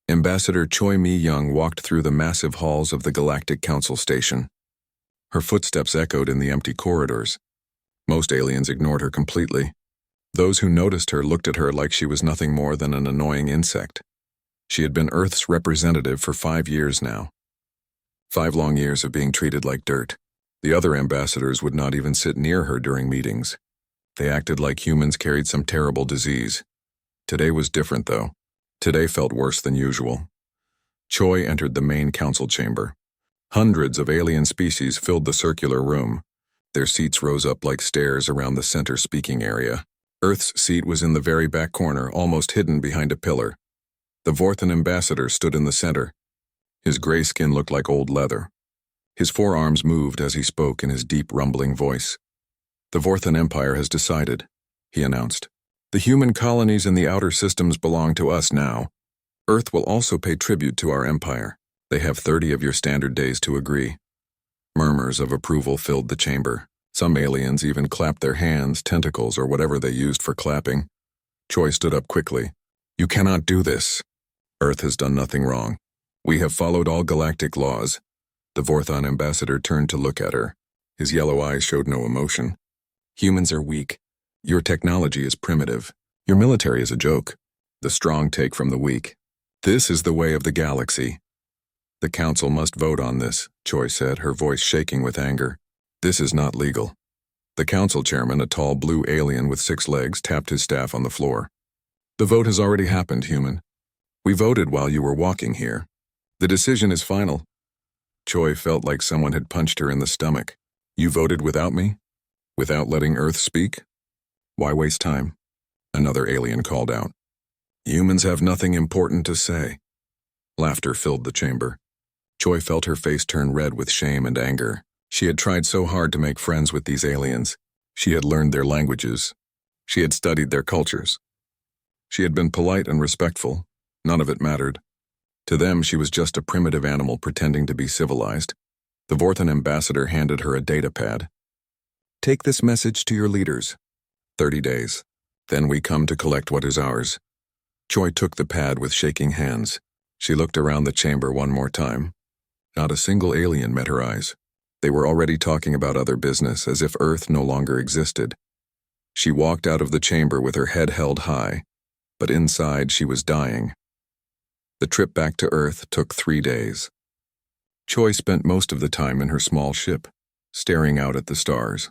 Ambassador Choi Mi-young walked through the massive halls of the Galactic Council station. Her footsteps echoed in the empty corridors. Most aliens ignored her completely. Those who noticed her looked at her like she was nothing more than an annoying insect. She had been Earth's representative for 5 years now. 5 long years of being treated like dirt. The other ambassadors would not even sit near her during meetings. They acted like humans carried some terrible disease. Today was different, though. Today felt worse than usual. Choi entered the main council chamber. Hundreds of alien species filled the circular room. Their seats rose up like stairs around the center speaking area. Earth's seat was in the very back corner, almost hidden behind a pillar. The Vorthan ambassador stood in the center. His gray skin looked like old leather. His forearms moved as he spoke in his deep, rumbling voice. "The Vorthan Empire has decided," he announced. "The human colonies in the outer systems belong to us now. Earth will also pay tribute to our empire. They have 30 of your standard days to agree." Murmurs of approval filled the chamber. Some aliens even clapped their hands, tentacles, or whatever they used for clapping. Choi stood up quickly. "You cannot do this. Earth has done nothing wrong. We have followed all galactic laws." The Vorthan ambassador turned to look at her. His yellow eyes showed no emotion. "Humans are weak. Your technology is primitive. Your military is a joke. The strong take from the weak. This is the way of the galaxy." "The council must vote on this," Choi said, her voice shaking with anger. "This is not legal." The council chairman, a tall blue alien with 6 legs, tapped his staff on the floor. "The vote has already happened, human. We voted while you were walking here. The decision is final." Choi felt like someone had punched her in the stomach. "You voted without me? Without letting Earth speak? Why waste time?" Another alien called out. "Humans have nothing important to say." Laughter filled the chamber. Choi felt her face turn red with shame and anger. She had tried so hard to make friends with these aliens. She had learned their languages. She had studied their cultures. She had been polite and respectful. None of it mattered. To them, she was just a primitive animal pretending to be civilized. The Vorthan ambassador handed her a data pad. "Take this message to your leaders. 30 days. Then we come to collect what is ours." Choi took the pad with shaking hands. She looked around the chamber one more time. Not a single alien met her eyes. They were already talking about other business, as if Earth no longer existed. She walked out of the chamber with her head held high, but inside she was dying. The trip back to Earth took 3 days. Choi spent most of the time in her small ship, staring out at the stars.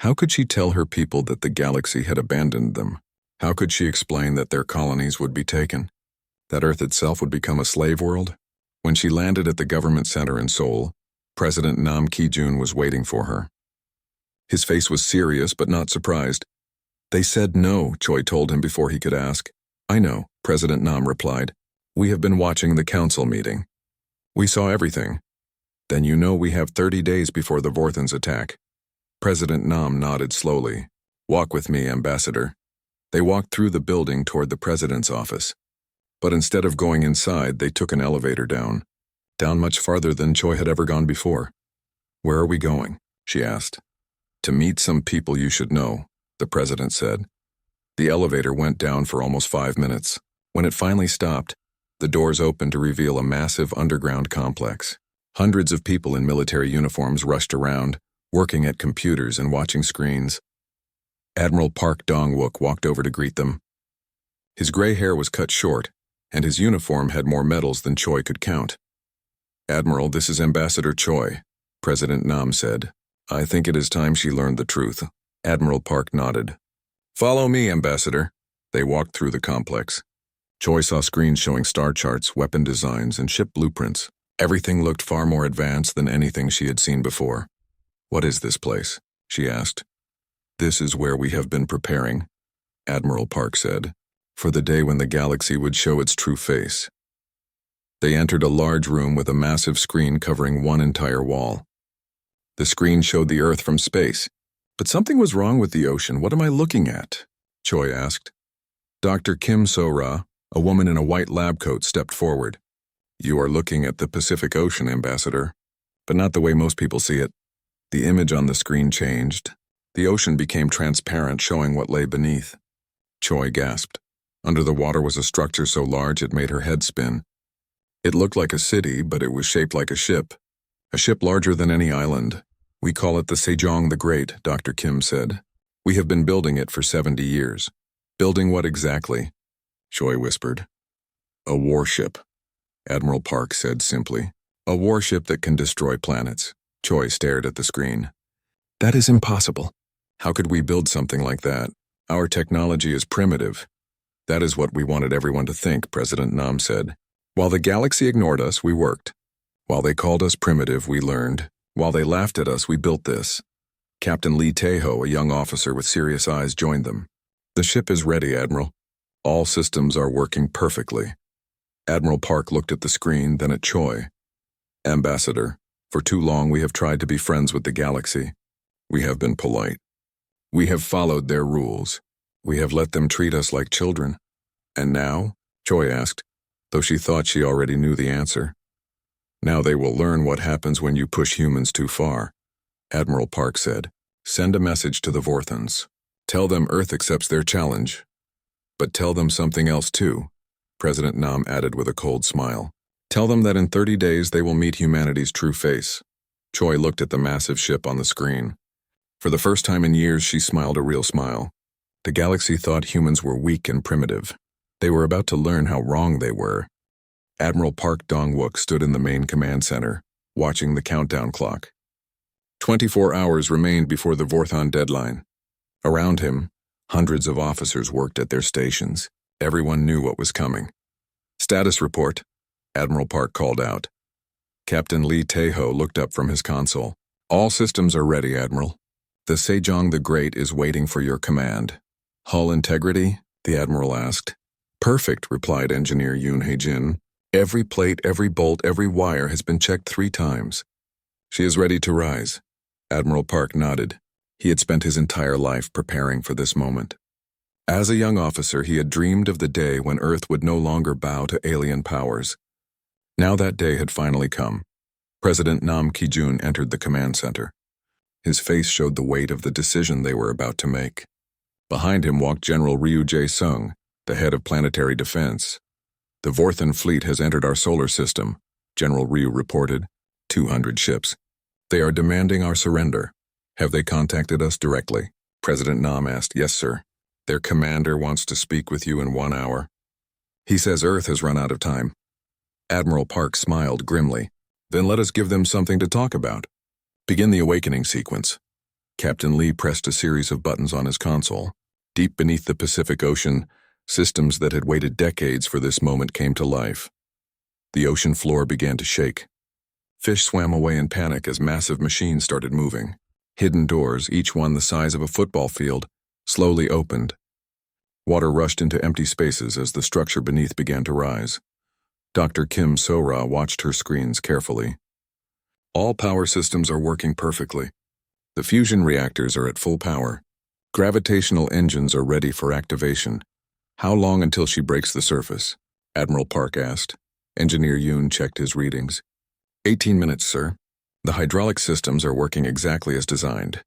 How could she tell her people that the galaxy had abandoned them? How could she explain that their colonies would be taken? That Earth itself would become a slave world? When she landed at the government center in Seoul, President Nam Ki-jun was waiting for her. His face was serious but not surprised. "They said no," Choi told him before he could ask. "I know," President Nam replied. "We have been watching the council meeting. We saw everything." "Then you know we have 30 days before the Vorthans attack." President Nam nodded slowly. "Walk with me, Ambassador." They walked through the building toward the president's office. But instead of going inside, they took an elevator down much farther than Choi had ever gone before. "Where are we going?" she asked. "To meet some people you should know," the president said. The elevator went down for almost 5 minutes. When it finally stopped, the doors opened to reveal a massive underground complex. Hundreds of people in military uniforms rushed around, working at computers and watching screens. Admiral Park Dong-wook walked over to greet them. His gray hair was cut short, and his uniform had more medals than Choi could count. "Admiral, this is Ambassador Choi," President Nam said. "I think it is time she learned the truth." Admiral Park nodded. "Follow me, Ambassador." They walked through the complex. Choi saw screens showing star charts, weapon designs, and ship blueprints. Everything looked far more advanced than anything she had seen before. "What is this place?" she asked. "This is where we have been preparing," Admiral Park said, "for the day when the galaxy would show its true face." They entered a large room with a massive screen covering one entire wall. The screen showed the Earth from space. "But something was wrong with the ocean. What am I looking at?" Choi asked. Dr. Kim So-ra, a woman in a white lab coat, stepped forward. "You are looking at the Pacific Ocean, Ambassador, but not the way most people see it." The image on the screen changed. The ocean became transparent, showing what lay beneath. Choi gasped. Under the water was a structure so large it made her head spin. It looked like a city, but it was shaped like a ship larger than any island. We call it the Sejong the Great, Dr. Kim said. We have been building it for 70 years. Building what exactly? Choi whispered. A warship, Admiral Park said simply. A warship that can destroy planets. Choi stared at the screen. That is impossible. How could we build something like that? Our technology is primitive. That is what we wanted everyone to think, President Nam said. While the galaxy ignored us, we worked. While they called us primitive, we learned. While they laughed at us, we built this. Captain Lee Tae-ho, a young officer with serious eyes, joined them. The ship is ready, Admiral. All systems are working perfectly. Admiral Park looked at the screen, then at Choi. Ambassador, for too long we have tried to be friends with the galaxy. We have been polite. We have followed their rules. We have let them treat us like children. And now? Choi asked, though she thought she already knew the answer. Now they will learn what happens when you push humans too far. Admiral Park said, send a message to the Vorthans. Tell them Earth accepts their challenge. But tell them something else too, President Nam added with a cold smile. Tell them that in 30 days they will meet humanity's true face. Choi looked at the massive ship on the screen. For the first time in years, she smiled a real smile. The galaxy thought humans were weak and primitive. They were about to learn how wrong they were. Admiral Park Dong-wook stood in the main command center, watching the countdown clock. 24 hours remained before the Vorthon deadline. Around him, hundreds of officers worked at their stations. Everyone knew what was coming. Status report, Admiral Park called out. Captain Lee Tae-ho looked up from his console. All systems are ready, Admiral. The Sejong the Great is waiting for your command. Hull integrity? The Admiral asked. Perfect, replied Engineer Yoon Hae-jin. Every plate, every bolt, every wire has been checked 3 times. She is ready to rise. Admiral Park nodded. He had spent his entire life preparing for this moment. As a young officer, he had dreamed of the day when Earth would no longer bow to alien powers. Now that day had finally come. President Nam Ki-jun entered the command center. His face showed the weight of the decision they were about to make. Behind him walked General Ryu Jae-sung, the head of planetary defense. The Vorthan fleet has entered our solar system, General Ryu reported. 200 ships. They are demanding our surrender. Have they contacted us directly? President Nam asked. Yes, sir. Their commander wants to speak with you in 1 hour. He says Earth has run out of time. Admiral Park smiled grimly. Then let us give them something to talk about. Begin the awakening sequence. Captain Lee pressed a series of buttons on his console. Deep beneath the Pacific Ocean, systems that had waited decades for this moment came to life. The ocean floor began to shake. Fish swam away in panic as massive machines started moving. Hidden doors, each one the size of a football field, slowly opened. Water rushed into empty spaces as the structure beneath began to rise. Dr. Kim So-ra watched her screens carefully. All power systems are working perfectly. The fusion reactors are at full power. Gravitational engines are ready for activation. How long until she breaks the surface? Admiral Park asked. Engineer Yoon checked his readings. 18 minutes, sir. The hydraulic systems are working exactly as designed.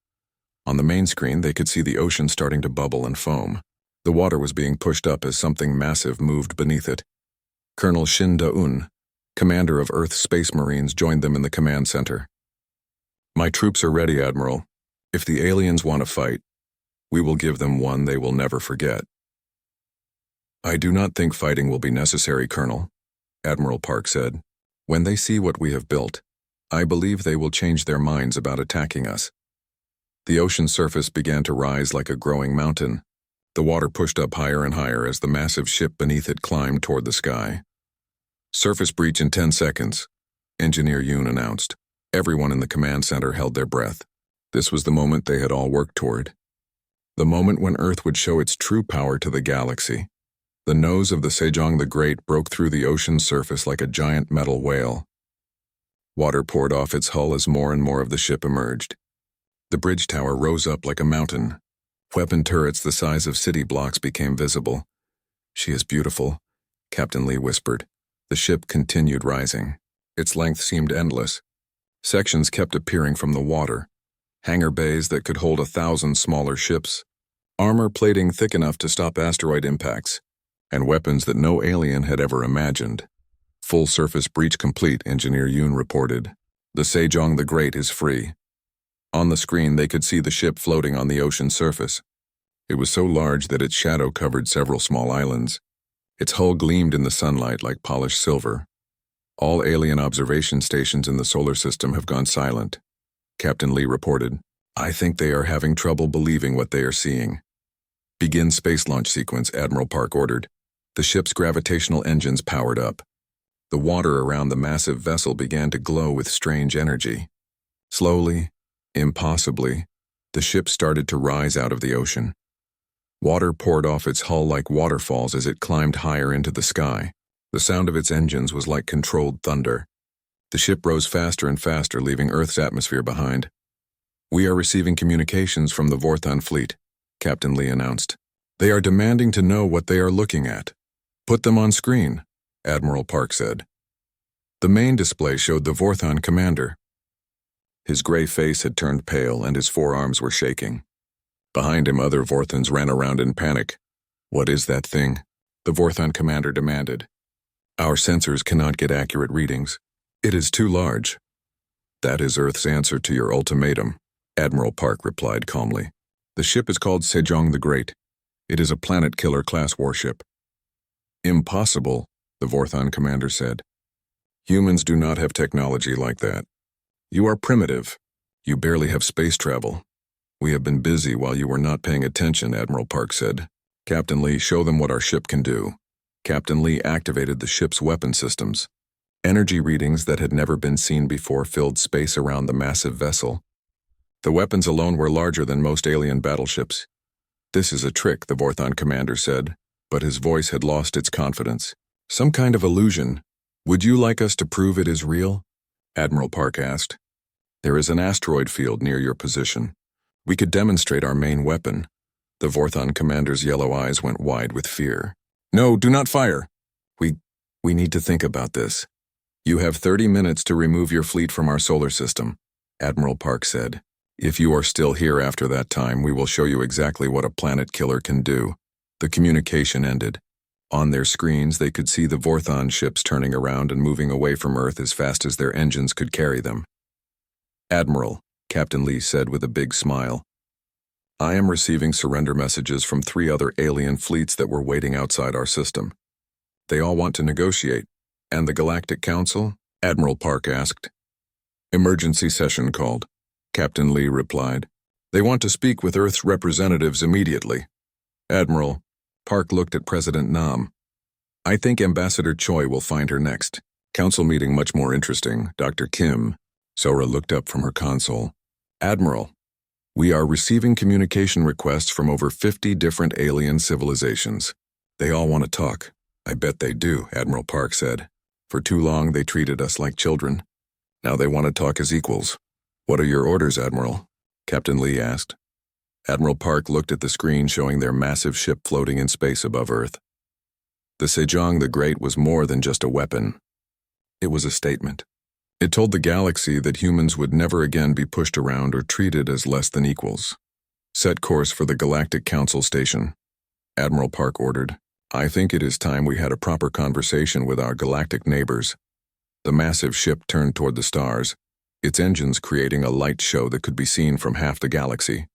On the main screen, they could see the ocean starting to bubble and foam. The water was being pushed up as something massive moved beneath it. Colonel Shin Da-eun, commander of Earth's Space Marines, joined them in the command center. My troops are ready, Admiral. If the aliens want to fight, we will give them one they will never forget. I do not think fighting will be necessary, Colonel, Admiral Park said. When they see what we have built, I believe they will change their minds about attacking us. The ocean surface began to rise like a growing mountain. The water pushed up higher and higher as the massive ship beneath it climbed toward the sky. Surface breach in 10 seconds, Engineer Yoon announced. Everyone in the command center held their breath. This was the moment they had all worked toward. The moment when Earth would show its true power to the galaxy. The nose of the Sejong the Great broke through the ocean's surface like a giant metal whale. Water poured off its hull as more and more of the ship emerged. The bridge tower rose up like a mountain. Weapon turrets the size of city blocks became visible. She is beautiful, Captain Lee whispered. The ship continued rising. Its length seemed endless. Sections kept appearing from the water. Hangar bays that could hold 1,000 smaller ships. Armor plating thick enough to stop asteroid impacts. and weapons that no alien had ever imagined. Full surface breach complete, Engineer Yoon reported. The Sejong the Great is free. On the screen, they could see the ship floating on the ocean surface. It was so large that its shadow covered several small islands. Its hull gleamed in the sunlight like polished silver. All alien observation stations in the solar system have gone silent, Captain Lee reported. I think they are having trouble believing what they are seeing. Begin space launch sequence, Admiral Park ordered. The ship's gravitational engines powered up. The water around the massive vessel began to glow with strange energy. Slowly, impossibly, the ship started to rise out of the ocean. Water poured off its hull like waterfalls as it climbed higher into the sky. The sound of its engines was like controlled thunder. The ship rose faster and faster, leaving Earth's atmosphere behind. We are receiving communications from the Vorthon fleet, Captain Lee announced. They are demanding to know what they are looking at. Put them on screen, Admiral Park said. The main display showed the Vorthon commander. His gray face had turned pale and his forearms were shaking. Behind him, other Vorthons ran around in panic. What is that thing? The Vorthon commander demanded. Our sensors cannot get accurate readings. It is too large. That is Earth's answer to your ultimatum, Admiral Park replied calmly. The ship is called Sejong the Great. It is a planet-killer class warship. Impossible, the Vorthon commander said. Humans do not have technology like that. You are primitive. You barely have space travel. We have been busy while you were not paying attention, Admiral Park said. Captain Lee, show them what our ship can do. Captain Lee activated the ship's weapon systems. Energy readings that had never been seen before filled space around the massive vessel. The weapons alone were larger than most alien battleships. This is a trick, the Vorthon commander said, but his voice had lost its confidence. Some kind of illusion. Would you like us to prove it is real? Admiral Park asked. There is an asteroid field near your position. We could demonstrate our main weapon. The Vorthon commander's yellow eyes went wide with fear. No, do not fire. We need to think about this. You have 30 minutes to remove your fleet from our solar system, Admiral Park said. If you are still here after that time, we will show you exactly what a planet killer can do. The communication ended. On their screens, they could see the Vorthon ships turning around and moving away from Earth as fast as their engines could carry them. Admiral, Captain Lee said with a big smile. I am receiving surrender messages from 3 other alien fleets that were waiting outside our system. They all want to negotiate. And the Galactic Council? Admiral Park asked. Emergency session called, Captain Lee replied. They want to speak with Earth's representatives immediately. Admiral, Park looked at President Nam. I think Ambassador Choi will find her next. Council meeting much more interesting, Dr. Kim. Sora looked up from her console. Admiral, we are receiving communication requests from over 50 different alien civilizations. They all want to talk. I bet they do, Admiral Park said. For too long, they treated us like children. Now they want to talk as equals. What are your orders, Admiral? Captain Lee asked. Admiral Park looked at the screen showing their massive ship floating in space above Earth. The Sejong the Great was more than just a weapon. It was a statement. It told the galaxy that humans would never again be pushed around or treated as less than equals. Set course for the Galactic Council station, Admiral Park ordered. I think it is time we had a proper conversation with our galactic neighbors. The massive ship turned toward the stars, its engines creating a light show that could be seen from half the galaxy.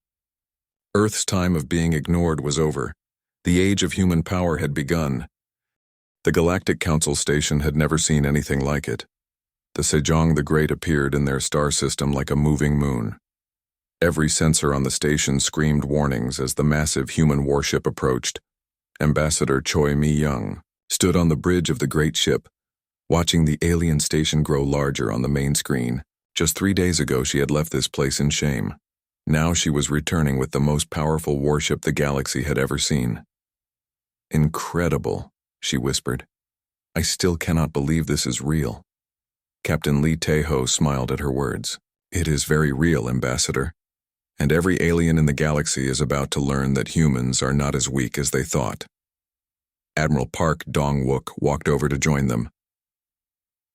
Earth's time of being ignored was over. The age of human power had begun. The Galactic Council station had never seen anything like it. The Sejong the Great appeared in their star system like a moving moon. Every sensor on the station screamed warnings as the massive human warship approached. Ambassador Choi Mi-young stood on the bridge of the great ship, watching the alien station grow larger on the main screen. Just 3 days ago, she had left this place in shame. Now she was returning with the most powerful warship the galaxy had ever seen. Incredible, she whispered. I still cannot believe this is real. Captain Lee Tae-ho smiled at her words. It is very real, Ambassador. And every alien in the galaxy is about to learn that humans are not as weak as they thought. Admiral Park Dong-wook walked over to join them.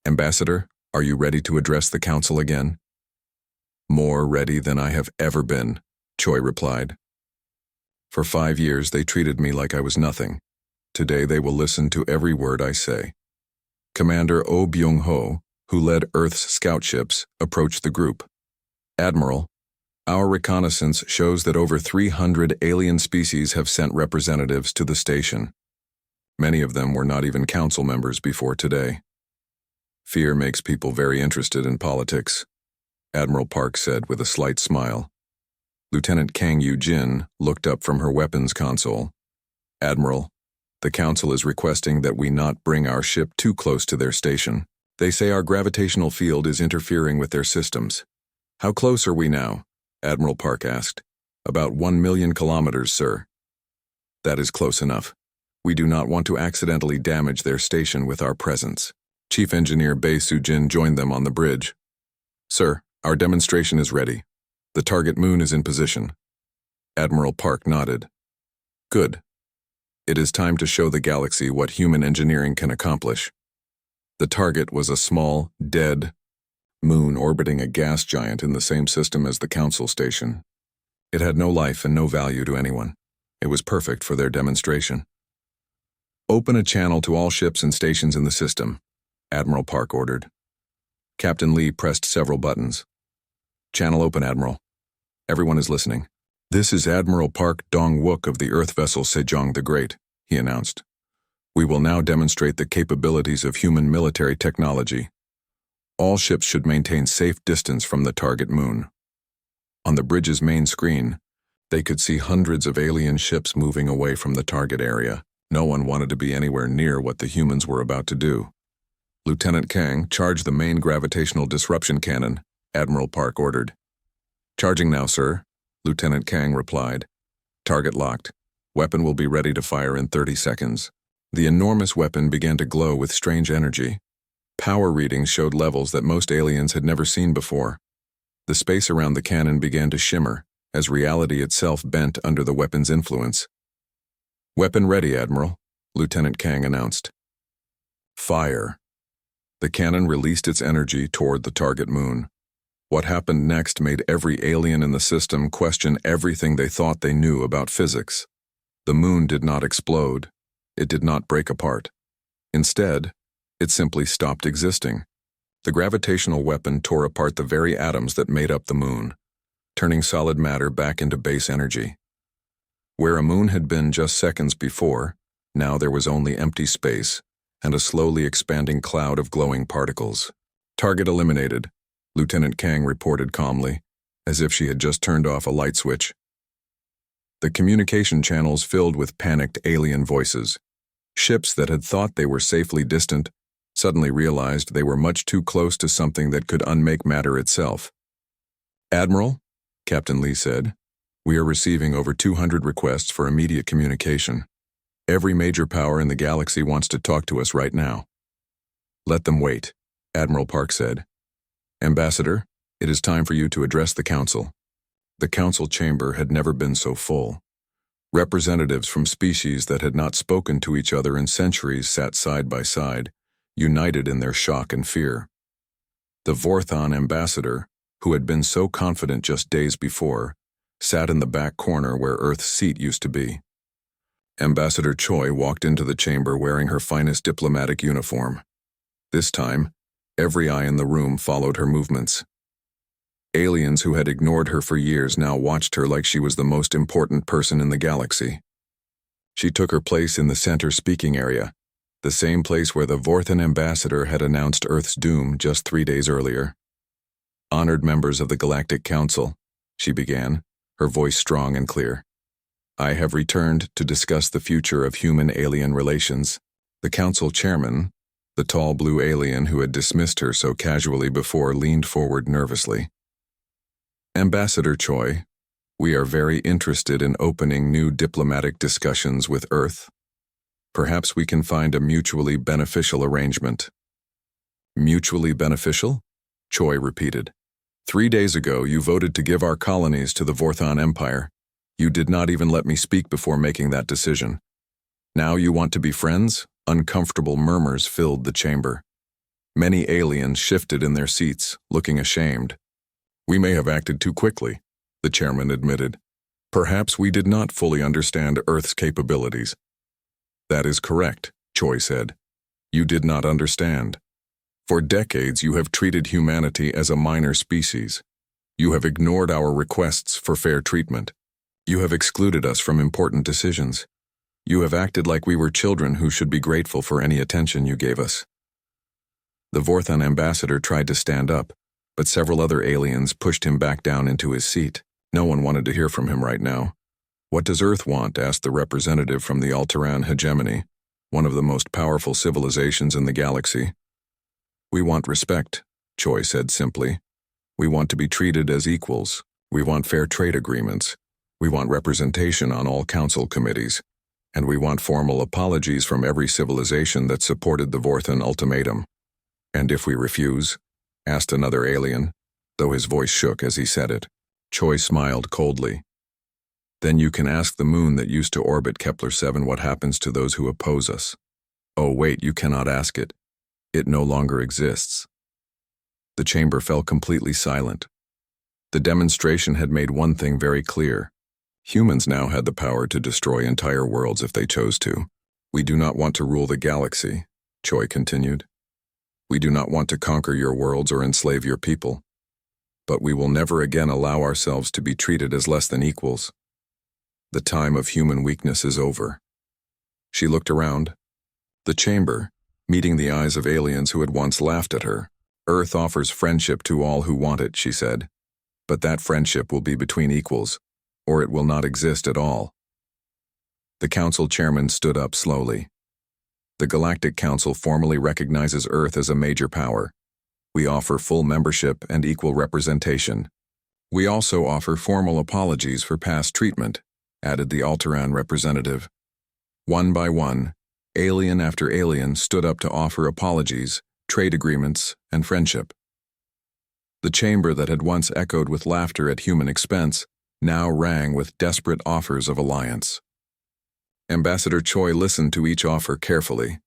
Ambassador, are you ready to address the council again? More ready than I have ever been, Choi replied. For 5 years they treated me like I was nothing. Today they will listen to every word I say. Commander Oh Byung-ho, who led Earth's scout ships, approached the group. Admiral, our reconnaissance shows that over 300 alien species have sent representatives to the station. Many of them were not even council members before today. Fear makes people very interested in politics, Admiral Park said with a slight smile. Lieutenant Kang Yu-jin looked up from her weapons console. Admiral, the council is requesting that we not bring our ship too close to their station. They say our gravitational field is interfering with their systems. How close are we now? Admiral Park asked. About 1 million kilometers, sir. That is close enough. We do not want to accidentally damage their station with our presence. Chief Engineer Bae Soo-jin joined them on the bridge. Sir, our demonstration is ready. The target moon is in position. Admiral Park nodded. Good. It is time to show the galaxy what human engineering can accomplish. The target was a small, dead moon orbiting a gas giant in the same system as the council station. It had no life and no value to anyone. It was perfect for their demonstration. Open a channel to all ships and stations in the system, Admiral Park ordered. Captain Lee pressed several buttons. Channel open, Admiral. Everyone is listening. This is Admiral Park Dong-wook of the Earth vessel Sejong the Great, he announced. We will now demonstrate the capabilities of human military technology. All ships should maintain safe distance from the target moon. On the bridge's main screen, they could see hundreds of alien ships moving away from the target area. No one wanted to be anywhere near what the humans were about to do. Lieutenant Kang, charge the main gravitational disruption cannon, Admiral Park ordered. Charging now, sir, Lieutenant Kang replied. Target locked. Weapon will be ready to fire in 30 seconds. The enormous weapon began to glow with strange energy. Power readings showed levels that most aliens had never seen before. The space around the cannon began to shimmer, as reality itself bent under the weapon's influence. Weapon ready, Admiral, Lieutenant Kang announced. Fire. The cannon released its energy toward the target moon. What happened next made every alien in the system question everything they thought they knew about physics. The moon did not explode. It did not break apart. Instead, it simply stopped existing. The gravitational weapon tore apart the very atoms that made up the moon, turning solid matter back into base energy. Where a moon had been just seconds before, now there was only empty space and a slowly expanding cloud of glowing particles. Target eliminated, Lieutenant Kang reported calmly, as if she had just turned off a light switch. The communication channels filled with panicked alien voices. Ships that had thought they were safely distant suddenly realized they were much too close to something that could unmake matter itself. Admiral, Captain Lee said, we are receiving over 200 requests for immediate communication. Every major power in the galaxy wants to talk to us right now. Let them wait, Admiral Park said. Ambassador, it is time for you to address the council. The council chamber had never been so full. Representatives from species that had not spoken to each other in centuries sat side by side, united in their shock and fear. The Vorthon ambassador, who had been so confident just days before, sat in the back corner where Earth's seat used to be. Ambassador Choi walked into the chamber wearing her finest diplomatic uniform. This time, every eye in the room followed her movements. Aliens who had ignored her for years now watched her like she was the most important person in the galaxy. She took her place in the center speaking area, the same place where the Vorthon ambassador had announced Earth's doom just 3 days earlier. Honored members of the Galactic Council, she began, her voice strong and clear. I have returned to discuss the future of human-alien relations. The council chairman, the tall blue alien who had dismissed her so casually before, leaned forward nervously. Ambassador Choi, we are very interested in opening new diplomatic discussions with Earth. Perhaps we can find a mutually beneficial arrangement. Mutually beneficial? Choi repeated. 3 days ago, you voted to give our colonies to the Vorthon Empire. You did not even let me speak before making that decision. Now you want to be friends? Uncomfortable murmurs filled the chamber. Many aliens shifted in their seats, looking ashamed. We may have acted too quickly, the chairman admitted. Perhaps we did not fully understand Earth's capabilities. That is correct, Choi said. You did not understand. For decades you have treated humanity as a minor species. You have ignored our requests for fair treatment. You have excluded us from important decisions. You have acted like we were children who should be grateful for any attention you gave us. The Vorthon ambassador tried to stand up, but several other aliens pushed him back down into his seat. No one wanted to hear from him right now. What does Earth want? Asked the representative from the Alteran hegemony, one of the most powerful civilizations in the galaxy. We want respect, Choi said simply. We want to be treated as equals. We want fair trade agreements. We want representation on all council committees. And we want formal apologies from every civilization that supported the Vorthon ultimatum. And if we refuse? Asked another alien, though his voice shook as he said it. Choi smiled coldly. Then you can ask the moon that used to orbit Kepler 7 what happens to those who oppose us. Oh wait, you cannot ask it. It no longer exists. The chamber fell completely silent. The demonstration had made one thing very clear. Humans now had the power to destroy entire worlds if they chose to. We do not want to rule the galaxy, Choi continued. We do not want to conquer your worlds or enslave your people. But we will never again allow ourselves to be treated as less than equals. The time of human weakness is over. She looked around. The chamber, meeting the eyes of aliens who had once laughed at her. Earth offers friendship to all who want it, she said. But that friendship will be between equals, or it will not exist at all. The council chairman stood up slowly. The Galactic Council formally recognizes Earth as a major power. We offer full membership and equal representation. We also offer formal apologies for past treatment, added the Alteran representative. One by one, alien after alien stood up to offer apologies, trade agreements, and friendship. The chamber that had once echoed with laughter at human expense now rang with desperate offers of alliance. Ambassador Choi listened to each offer carefully.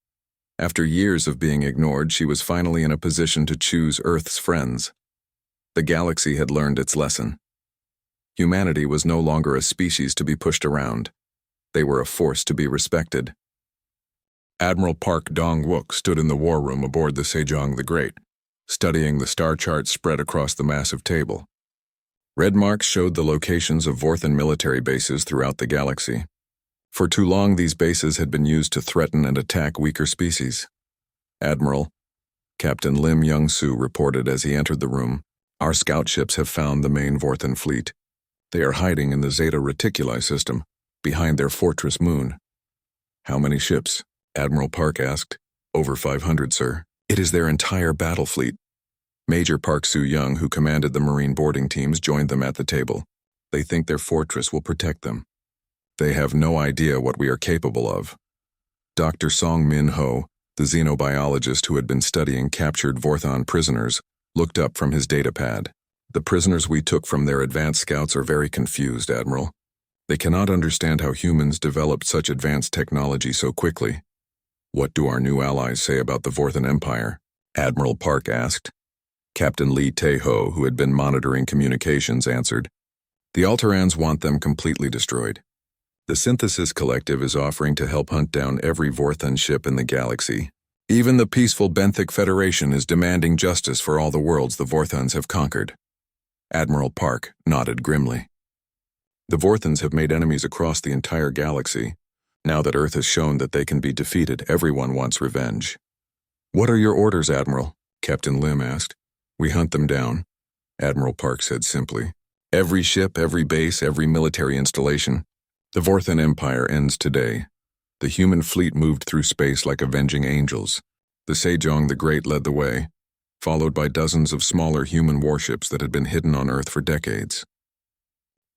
After years of being ignored, she was finally in a position to choose Earth's friends. The galaxy had learned its lesson. Humanity was no longer a species to be pushed around. They were a force to be respected. Admiral Park Dong-wook stood in the war room aboard the Sejong the Great, studying the star charts spread across the massive table. Red marks showed the locations of Vorthon military bases throughout the galaxy. For too long, these bases had been used to threaten and attack weaker species. Admiral, Captain Lim Young-soo reported as he entered the room, our scout ships have found the main Vorthon fleet. They are hiding in the Zeta Reticuli system, behind their fortress moon. How many ships? Admiral Park asked. Over 500, sir. It is their entire battle fleet. Major Park Soo-young, who commanded the Marine boarding teams, joined them at the table. They think their fortress will protect them. They have no idea what we are capable of. Dr. Song Min-ho, the xenobiologist who had been studying captured Vorthon prisoners, looked up from his datapad. The prisoners we took from their advanced scouts are very confused, Admiral. They cannot understand how humans developed such advanced technology so quickly. What do our new allies say about the Vorthon Empire? Admiral Park asked. Captain Lee Tae-ho, who had been monitoring communications, answered. The Alterans want them completely destroyed. The Synthesis Collective is offering to help hunt down every Vorthon ship in the galaxy. Even the peaceful Benthic Federation is demanding justice for all the worlds the Vorthons have conquered. Admiral Park nodded grimly. The Vorthons have made enemies across the entire galaxy. Now that Earth has shown that they can be defeated, everyone wants revenge. What are your orders, Admiral? Captain Lim asked. We hunt them down, Admiral Park said simply. Every ship, every base, every military installation. The Vorthon Empire ends today. The human fleet moved through space like avenging angels. The Sejong the Great led the way, followed by dozens of smaller human warships that had been hidden on Earth for decades.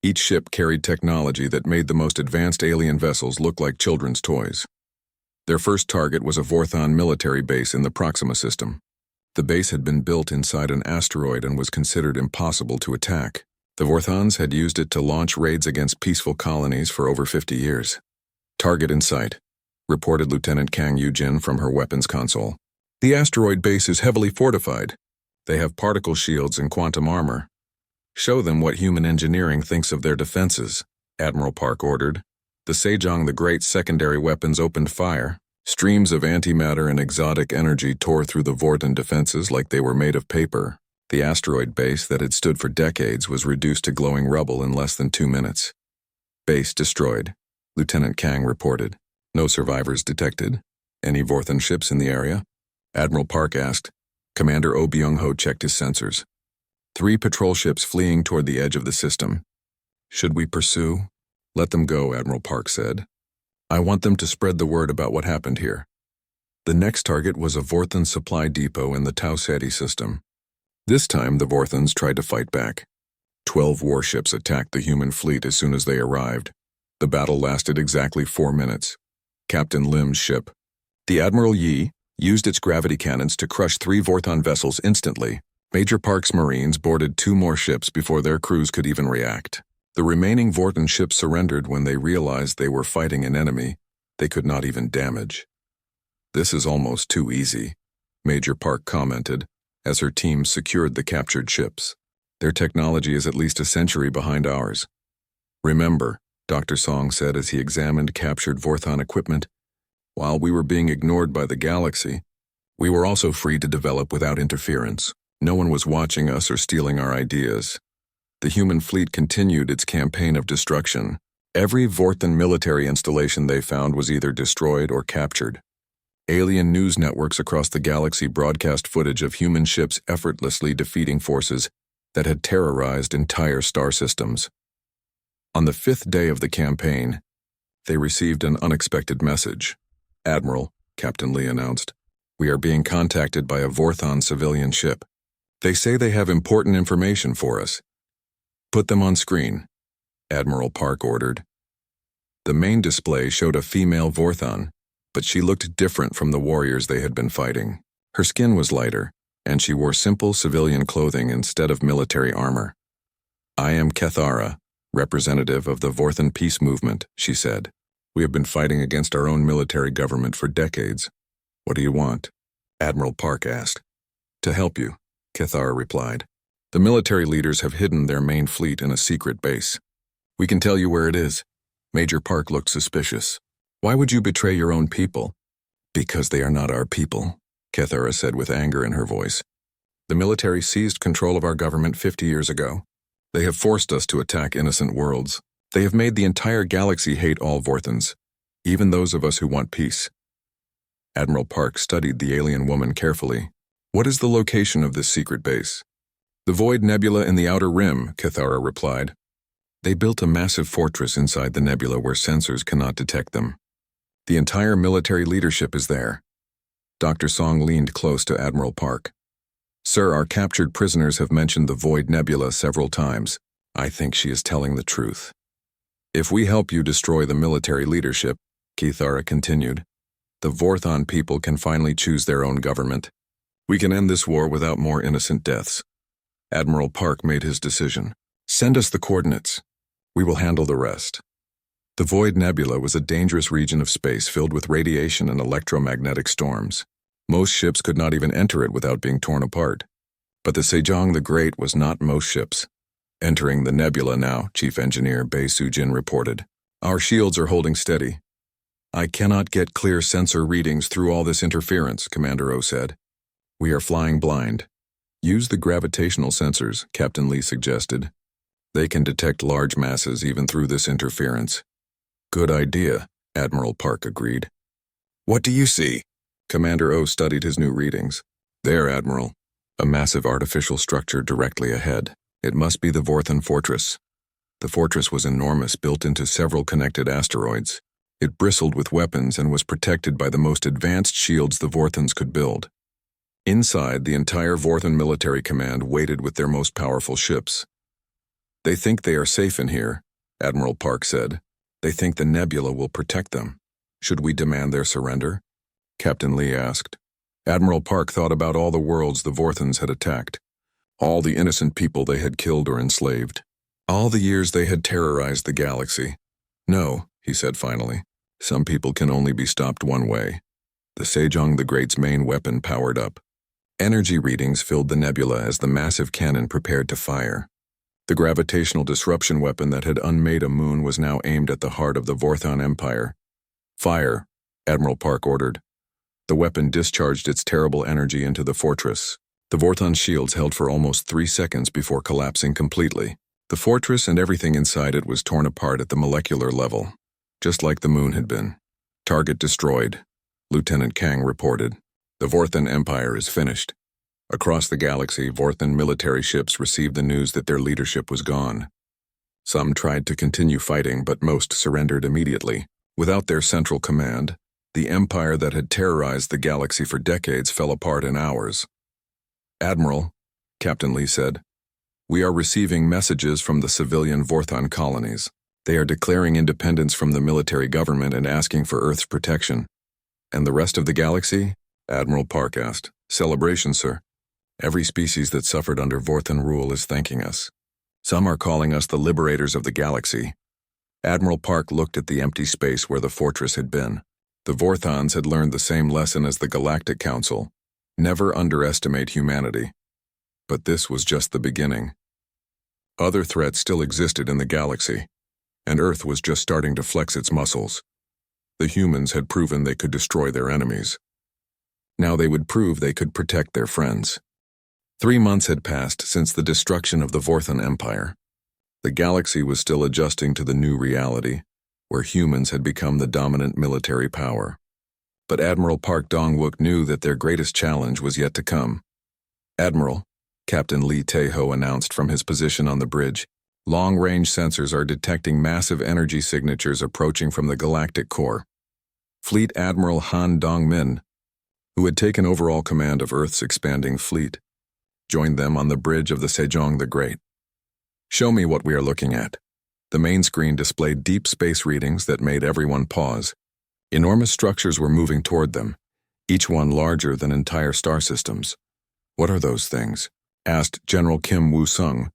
Each ship carried technology that made the most advanced alien vessels look like children's toys. Their first target was a Vorthon military base in the Proxima system. The base had been built inside an asteroid and was considered impossible to attack. The Vorthons had used it to launch raids against peaceful colonies for over 50 years. Target in sight, reported Lieutenant Kang Yu-jin from her weapons console. The asteroid base is heavily fortified. They have particle shields and quantum armor. Show them what human engineering thinks of their defenses, Admiral Park ordered. The Sejong the Great's secondary weapons opened fire. Streams of antimatter and exotic energy tore through the Vorten defenses like they were made of paper. The asteroid base that had stood for decades was reduced to glowing rubble in less than 2 minutes. Base destroyed, Lieutenant Kang reported. No survivors detected. Any Vorten ships in the area? Admiral Park asked. Commander Oh Byung-ho checked his sensors. 3 patrol ships fleeing toward the edge of the system. Should we pursue? Let them go, Admiral Park said. I want them to spread the word about what happened here. The next target was a Vorten supply depot in the Tau Ceti system. This time, the Vorthens tried to fight back. 12 warships attacked the human fleet as soon as they arrived. The battle lasted exactly 4 minutes. Captain Lim's ship, the Admiral Yi, used its gravity cannons to crush 3 Vorton vessels instantly. Major Park's Marines boarded 2 more ships before their crews could even react. The remaining Vorten ships surrendered when they realized they were fighting an enemy they could not even damage. This is almost too easy, Major Park commented, as her team secured the captured ships. Their technology is at least a century behind ours. Remember, Dr. Song said as he examined captured Vorthon equipment, while we were being ignored by the galaxy, we were also free to develop without interference. No one was watching us or stealing our ideas. The human fleet continued its campaign of destruction. Every Vorten military installation they found was either destroyed or captured. Alien news networks across the galaxy broadcast footage of human ships effortlessly defeating forces that had terrorized entire star systems. On the 5th day of the campaign, they received an unexpected message. Admiral, Captain Lee announced, we are being contacted by a Vorthon civilian ship. They say they have important information for us. Put them on screen, Admiral Park ordered. The main display showed a female Vorthon, but she looked different from the warriors they had been fighting. Her skin was lighter, and she wore simple civilian clothing instead of military armor. I am Kethara, representative of the Vorten peace movement, she said. We have been fighting against our own military government for decades. What do you want? Admiral Park asked. To help you, Kethara replied. The military leaders have hidden their main fleet in a secret base. We can tell you where it is. Major Park looked suspicious. Why would you betray your own people? Because they are not our people, Kethara said with anger in her voice. The military seized control of our government 50 years ago. They have forced us to attack innocent worlds. They have made the entire galaxy hate all Vorthens, even those of us who want peace. Admiral Park studied the alien woman carefully. What is the location of this secret base? The Void Nebula in the Outer Rim, Kethara replied. They built a massive fortress inside the nebula where sensors cannot detect them. The entire military leadership is there. Dr. Song leaned close to Admiral Park. Sir, our captured prisoners have mentioned the Void Nebula several times. I think she is telling the truth. If we help you destroy the military leadership, Kethara continued, the Vorthon people can finally choose their own government. We can end this war without more innocent deaths. Admiral Park made his decision. Send us the coordinates. We will handle the rest. The Void Nebula was a dangerous region of space filled with radiation and electromagnetic storms. Most ships could not even enter it without being torn apart. But the Sejong the Great was not most ships. Entering the nebula now, Chief Engineer Bae Soo-jin reported. Our shields are holding steady. I cannot get clear sensor readings through all this interference, Commander O said. We are flying blind. Use the gravitational sensors, Captain Lee suggested. They can detect large masses even through this interference. Good idea, Admiral Park agreed. What do you see? Commander O studied his new readings. There, Admiral. A massive artificial structure directly ahead. It must be the Vorthon fortress. The fortress was enormous, built into several connected asteroids. It bristled with weapons and was protected by the most advanced shields the Vorthons could build. Inside, the entire Vorthon military command waited with their most powerful ships. They think they are safe in here, Admiral Park said. They think the nebula will protect them. Should we demand their surrender? Captain Lee asked. Admiral Park thought about all the worlds the Vorthons had attacked, all the innocent people they had killed or enslaved, all the years they had terrorized the galaxy. No, he said finally. Some people can only be stopped one way. The Sejong the Great's main weapon powered up. Energy readings filled the nebula as the massive cannon prepared to fire. The gravitational disruption weapon that had unmade a moon was now aimed at the heart of the Vorthon Empire. "Fire," Admiral Park ordered. The weapon discharged its terrible energy into the fortress. The Vorthon shields held for almost 3 seconds before collapsing completely. The fortress and everything inside it was torn apart at the molecular level, just like the moon had been. "Target destroyed," Lieutenant Kang reported. "The Vorthon Empire is finished." Across the galaxy, Vorthon military ships received the news that their leadership was gone. Some tried to continue fighting, but most surrendered immediately. Without their central command, the empire that had terrorized the galaxy for decades fell apart in hours. "Admiral," Captain Lee said, "we are receiving messages from the civilian Vorthon colonies. They are declaring independence from the military government and asking for Earth's protection." "And the rest of the galaxy?" Admiral Park asked. "Celebration, sir. Every species that suffered under Vorthon rule is thanking us. Some are calling us the liberators of the galaxy." Admiral Park looked at the empty space where the fortress had been. The Vorthons had learned the same lesson as the Galactic Council: never underestimate humanity. But this was just the beginning. Other threats still existed in the galaxy, and Earth was just starting to flex its muscles. The humans had proven they could destroy their enemies. Now they would prove they could protect their friends. 3 months had passed since the destruction of the Vorthon Empire. The galaxy was still adjusting to the new reality, where humans had become the dominant military power. But Admiral Park Dong-wook knew that their greatest challenge was yet to come. "Admiral," Captain Lee Tae-ho announced from his position on the bridge, "long-range sensors are detecting massive energy signatures approaching from the galactic core." Fleet Admiral Han Dong-min, who had taken overall command of Earth's expanding fleet, joined them on the bridge of the Sejong the Great. "Show me what we are looking at." The main screen displayed deep space readings that made everyone pause. Enormous structures were moving toward them, each one larger than entire star systems. "What are those things?" asked General Kim Woo-sung,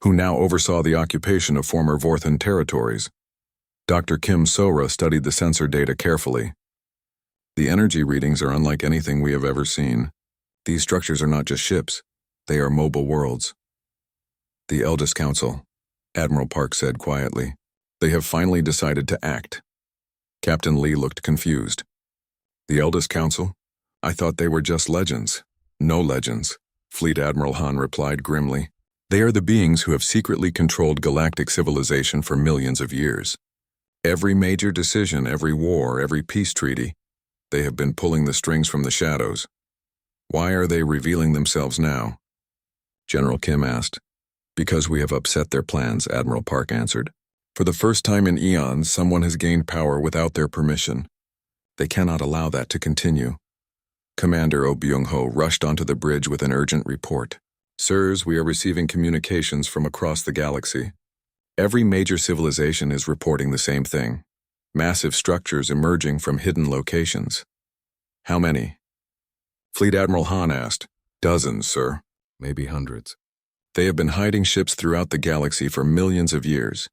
who now oversaw the occupation of former Vorthon territories. Dr. Kim Sora studied the sensor data carefully. "The energy readings are unlike anything we have ever seen. These structures are not just ships, they are mobile worlds." "The Eldest Council," Admiral Park said quietly. "They have finally decided to act." Captain Lee looked confused. "The Eldest Council? I thought they were just legends." "No legends," Fleet Admiral Han replied grimly. "They are the beings who have secretly controlled galactic civilization for millions of years. Every major decision, every war, every peace treaty, they have been pulling the strings from the shadows. Why are they revealing themselves now?" General Kim asked. "Because we have upset their plans," Admiral Park answered. "For the first time in eons, someone has gained power without their permission. They cannot allow that to continue." Commander Oh Byung-ho rushed onto the bridge with an urgent report. "Sirs, we are receiving communications from across the galaxy. Every major civilization is reporting the same thing. Massive structures emerging from hidden locations." "How many?" Fleet Admiral Han asked. "Dozens, sir. Maybe hundreds. They have been hiding ships throughout the galaxy for millions of years."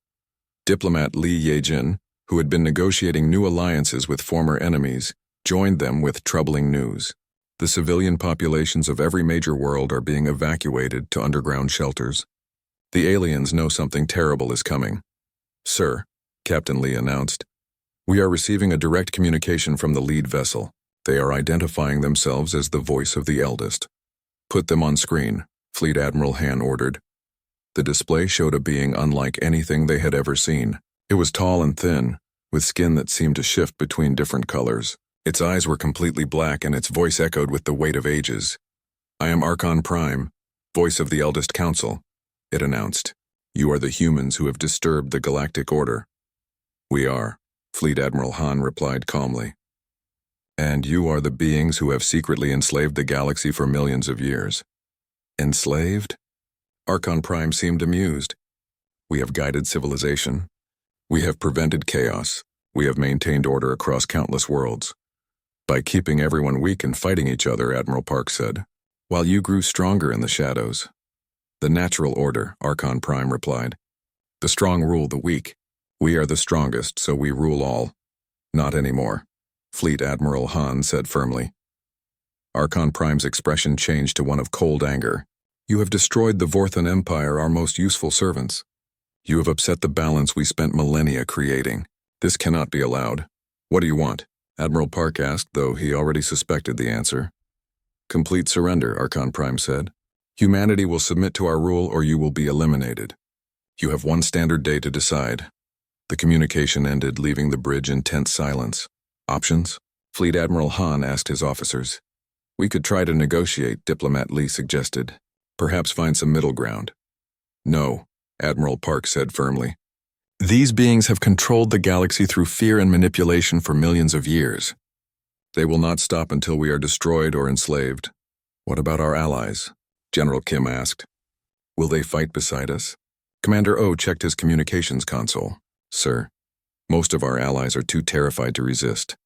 Diplomat Lee Ye-jin, who had been negotiating new alliances with former enemies, joined them with troubling news. "The civilian populations of every major world are being evacuated to underground shelters. The aliens know something terrible is coming." "Sir," Captain Lee announced, "we are receiving a direct communication from the lead vessel. They are identifying themselves as the voice of the Eldest." "Put them on screen," Fleet Admiral Han ordered. The display showed a being unlike anything they had ever seen. It was tall and thin, with skin that seemed to shift between different colors. Its eyes were completely black and its voice echoed with the weight of ages. "I am Archon Prime, voice of the Eldest Council," it announced. "You are the humans who have disturbed the galactic order." "We are," Fleet Admiral Han replied calmly. "And you are the beings who have secretly enslaved the galaxy for millions of years." "Enslaved?" Archon Prime seemed amused. "We have guided civilization. We have prevented chaos. We have maintained order across countless worlds." "By keeping everyone weak and fighting each other," Admiral Park said, "while you grew stronger in the shadows." "The natural order," Archon Prime replied. "The strong rule the weak. We are the strongest, so we rule all." "Not anymore," Fleet Admiral Han said firmly. Archon Prime's expression changed to one of cold anger. You have destroyed the Vorthan Empire, our most useful servants. You have upset the balance we spent millennia creating. This cannot be allowed. What do you want? Admiral Park asked, though he already suspected the answer. Complete surrender, Archon Prime said. Humanity will submit to our rule or you will be eliminated. You have one standard day to decide. The communication ended, leaving the bridge in tense silence. Options? Fleet Admiral Han asked his officers. We could try to negotiate, Diplomat Lee suggested. Perhaps find some middle ground. No, Admiral Park said firmly. These beings have controlled the galaxy through fear and manipulation for millions of years. They will not stop until we are destroyed or enslaved. What about our allies? General Kim asked. Will they fight beside us? Commander O checked his communications console. Sir, most of our allies are too terrified to resist.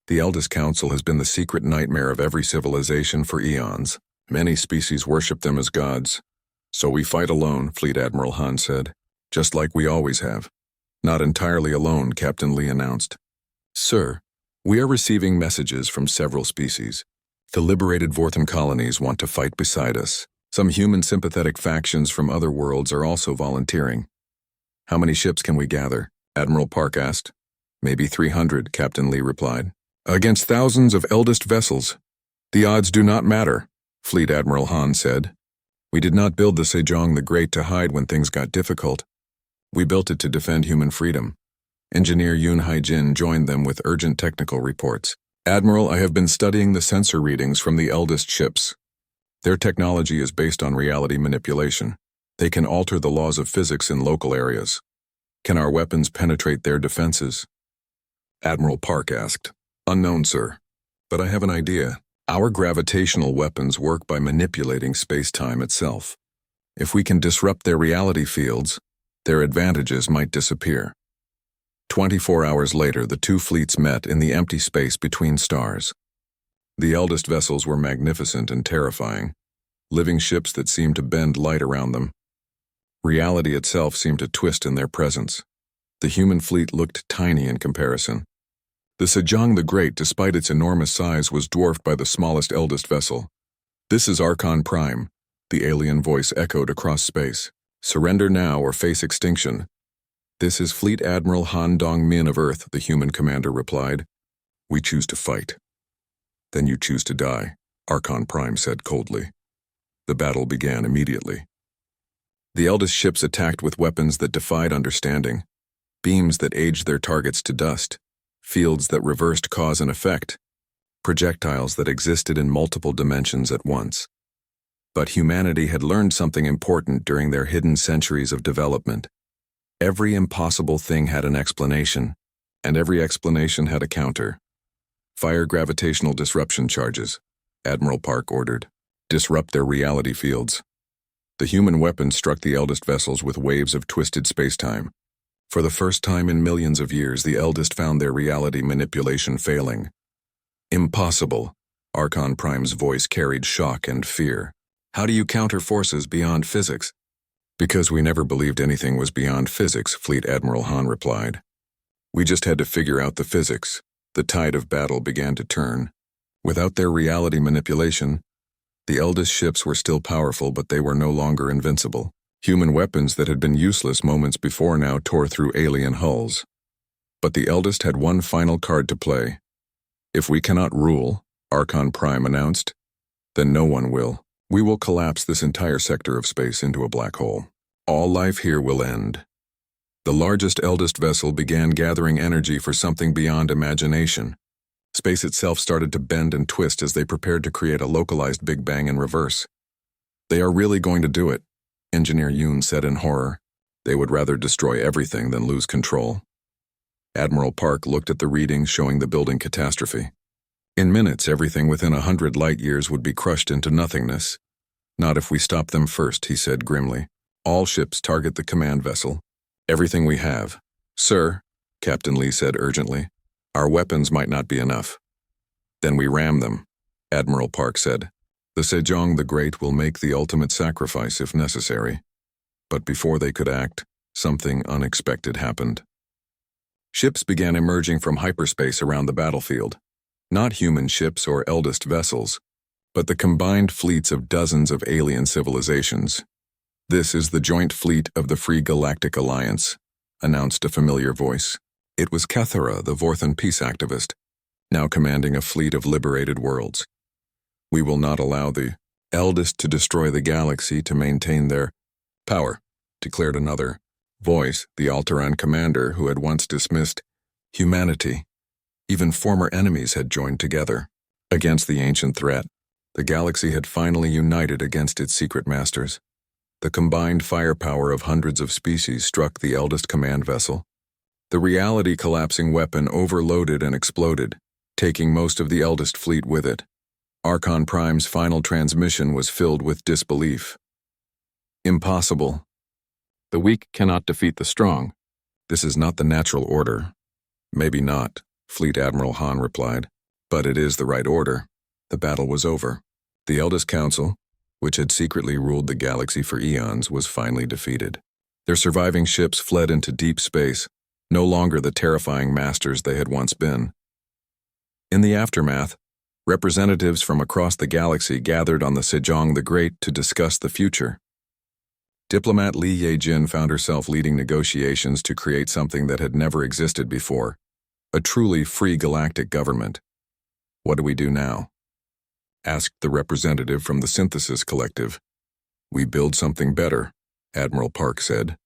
The Eldest Council has been the secret nightmare of every civilization for eons. Many species worship them as gods. So we fight alone, Fleet Admiral Han said. Just like we always have. Not entirely alone, Captain Lee announced. Sir, we are receiving messages from several species. The liberated Vorthan colonies want to fight beside us. Some human-sympathetic factions from other worlds are also volunteering. How many ships can we gather? Admiral Park asked. Maybe 300, Captain Lee replied. Against thousands of eldest vessels. The odds do not matter, Fleet Admiral Han said. We did not build the Sejong the Great to hide when things got difficult. We built it to defend human freedom. Engineer Yoon Hai-jin joined them with urgent technical reports. Admiral, I have been studying the sensor readings from the eldest ships. Their technology is based on reality manipulation. They can alter the laws of physics in local areas. Can our weapons penetrate their defenses? Admiral Park asked. Unknown, sir. But I have an idea. Our gravitational weapons work by manipulating space-time itself. If we can disrupt their reality fields, their advantages might disappear. 24 hours later, the two fleets met in the empty space between stars. The eldest vessels were magnificent and terrifying, living ships that seemed to bend light around them. Reality itself seemed to twist in their presence. The human fleet looked tiny in comparison. The Sejong the Great, despite its enormous size, was dwarfed by the smallest eldest vessel. This is Archon Prime, the alien voice echoed across space. Surrender now or face extinction. This is Fleet Admiral Han Dong-min of Earth, the human commander replied. We choose to fight. Then you choose to die, Archon Prime said coldly. The battle began immediately. The eldest ships attacked with weapons that defied understanding, beams that aged their targets to dust, fields that reversed cause and effect, projectiles that existed in multiple dimensions at once. But humanity had learned something important during their hidden centuries of development. Every impossible thing had an explanation, and every explanation had a counter. Fire gravitational disruption charges, Admiral Park ordered. Disrupt their reality fields. The human weapons struck the eldest vessels with waves of twisted spacetime. For the first time in millions of years, the eldest found their reality manipulation failing. Impossible, Archon Prime's voice carried shock and fear. How do you counter forces beyond physics? Because we never believed anything was beyond physics, Fleet Admiral Han replied. We just had to figure out the physics. The tide of battle began to turn. Without their reality manipulation, the eldest ships were still powerful, but they were no longer invincible. Human weapons that had been useless moments before now tore through alien hulls. But the eldest had one final card to play. If we cannot rule, Archon Prime announced, then no one will. We will collapse this entire sector of space into a black hole. All life here will end. The largest eldest vessel began gathering energy for something beyond imagination. Space itself started to bend and twist as they prepared to create a localized Big Bang in reverse. They are really going to do it, Engineer Yoon said in horror. They would rather destroy everything than lose control. Admiral Park looked at the readings showing the building catastrophe. In minutes, everything within 100 light-years would be crushed into nothingness. Not if we stop them first, he said grimly. All ships target the command vessel. Everything we have. Sir, Captain Lee said urgently, our weapons might not be enough. Then we ram them, Admiral Park said. The Sejong the Great will make the ultimate sacrifice if necessary. But before they could act, something unexpected happened. Ships began emerging from hyperspace around the battlefield. Not human ships or eldest vessels, but the combined fleets of dozens of alien civilizations. "This is the joint fleet of the Free Galactic Alliance," announced a familiar voice. It was Kethara, the Vorthan peace activist, now commanding a fleet of liberated worlds. "We will not allow the eldest to destroy the galaxy to maintain their power," declared another voice, the Altaran commander who had once dismissed humanity. Even former enemies had joined together against the ancient threat. The galaxy had finally united against its secret masters. The combined firepower of hundreds of species struck the eldest command vessel. The reality-collapsing weapon overloaded and exploded, taking most of the eldest fleet with it. Archon Prime's final transmission was filled with disbelief. "Impossible. The weak cannot defeat the strong. This is not the natural order." "Maybe not," Fleet Admiral Han replied, "but it is the right order." The battle was over. The Eldest Council, which had secretly ruled the galaxy for eons, was finally defeated. Their surviving ships fled into deep space, no longer the terrifying masters they had once been. In the aftermath, representatives from across the galaxy gathered on the Sejong the Great to discuss the future. Diplomat Li Yejin found herself leading negotiations to create something that had never existed before, a truly free galactic government. "What do we do now?" asked the representative from the Synthesis Collective. "We build something better," Admiral Park said.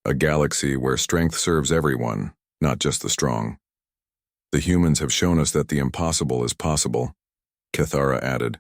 "A galaxy where strength serves everyone, not just the strong." "The humans have shown us that the impossible is possible," Kethara added.